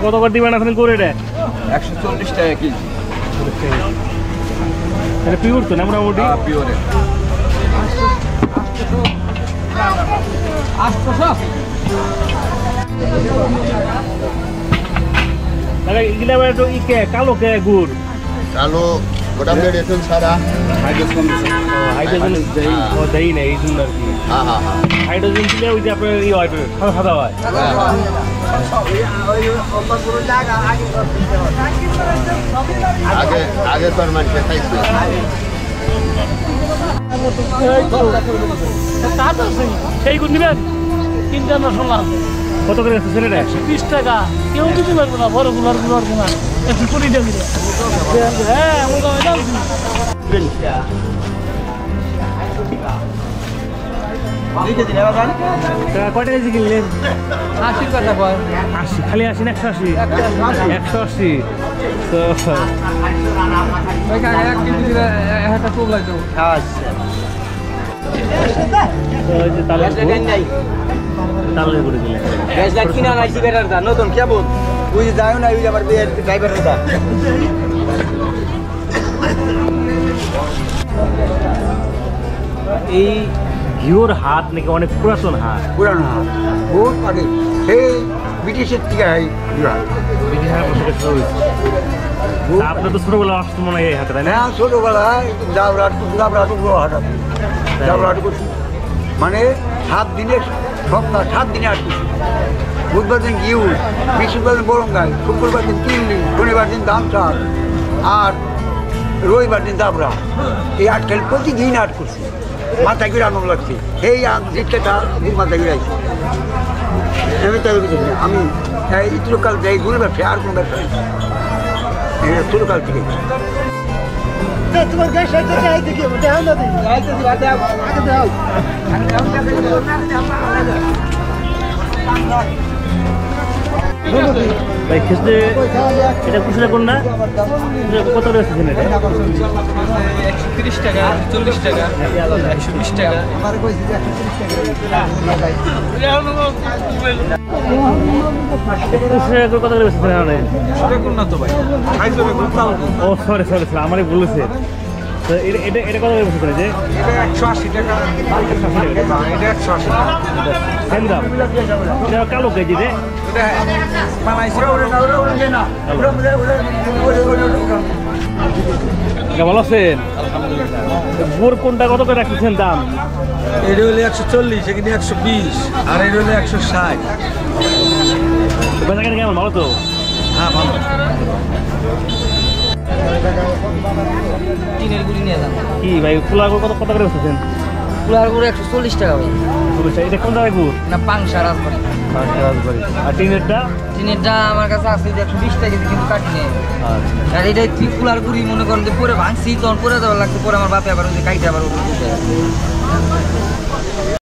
কত করে দিবেন আপনি করে এটা? 140 টাকা কেজি। এটা পিওর তো না মোটামুটি? পিওরে। কালো কে গুড় কালো ওটা মেডিসিন ছাড়া হাইড্রোজেন দেই না এই জন্য আর কি। হ্যাঁ হ্যাঁ হ্যাঁ হাইড্রোজেন দিলে ওই যে আপনার ই হয় সাদা সাদা হয়। আগে আগে তোর মানুষে খাইছে সেই গুড় নিবেন? তিনটা না শুনলাম কত করে আছে ছেলেটা? 120 টাকা। কেউ দিতে পারবো না, বড় গুলার গুলার গুলা 120 টাকা দিলে। হ্যাঁ আমার গাঁয়ে জানছি। কয়টা কেজি কিনলেন? 80 টাকা পায়। 80 খালি 80 না 180? 180 তো ওই কাকা 1 কেজি দিলে একটা টুল লাগতো। ওই যে তালের করে দিলেন। কিনা নাইছি বেটারটা নতুন কেমন ওই যে যায় না ওই যে আমার ড্রাইভারটা। এই ঘিওর হাট নাকি অনেক পুরাতন হাট? পুরানো বহুত আগে সেই ব্রিটিশের থেকে ব্রিটিশ হাট থেকে শুরু হয়েছে। আপনার তো ছোটবেলা আসতো মনে হয় এই হাটে, তাই না? হ্যাঁ ছোটবেলায় জাবরাট করছি মানে 7 দিনের সপ্তাহ 7 দিনে আট করছি। বুধবার দিন গিউর, বৃহস্পতিবার দিন বরঙ্গাই, শুক্রবার দিন তিনলি, শনিবার দিন দামচার আর রবিবার দিন দাবরা। এই 8 খেল প্রতিদিন আট করছি। মাথা ঘুরে আনন্দ লাগছে এই জিতটা মাথা ঘুরাইছি। আমি এই চিরকাল যাই ঘুরে ব্যবসা আর কোনো ব্যবসা নেই চিরকাল থেকে। তোমার গ্যাস আছে চাই দেখি দেখাও না দিই। আগে দাও। ভাই খেতে এটা কুশলা কোন না? কত রয়েছে এটা? 130 টাকা, 40 টাকা, 120 টাকা। কত রয়েছে? না তো ভাই। ও সরি সরি সরি আমারই বলেছে। তো এটা এটা কত রয়েছে যে? এটা 180 টাকা। এটা 180 টাকা। সেম দাম। এটা কালো কেজি রে? এটা বানাইছে ভালো আছেন? গুড় কোনটা কত করে রাখছেন দাম? এটা হলো 140, এখানে 120 আর এটা হলো 160। বেচাকেনা কেমন? ভালো তো? হ্যাঁ ভালো। টিনের গুড়ি নিয়ে যান। কি ভাই কুলার গুড় কত কত করে বেচছেন? কুলার গুড় 140 টাকা ভাই। এটা কোন জায়গায় গুড়? না পাংশা রাজবাড়ি। আর টিনেরটা? টিনেরটা আমার কাছে আছে 120 টাকা কিন্তু কাটি নেই। আর এটা কুলার গুড়ি মনে করেন যে পরে ভাঙছি তখন পরে দেওয়ার লাগছে, পরে আমার বাপে আবার ওই যে কাইটা আবার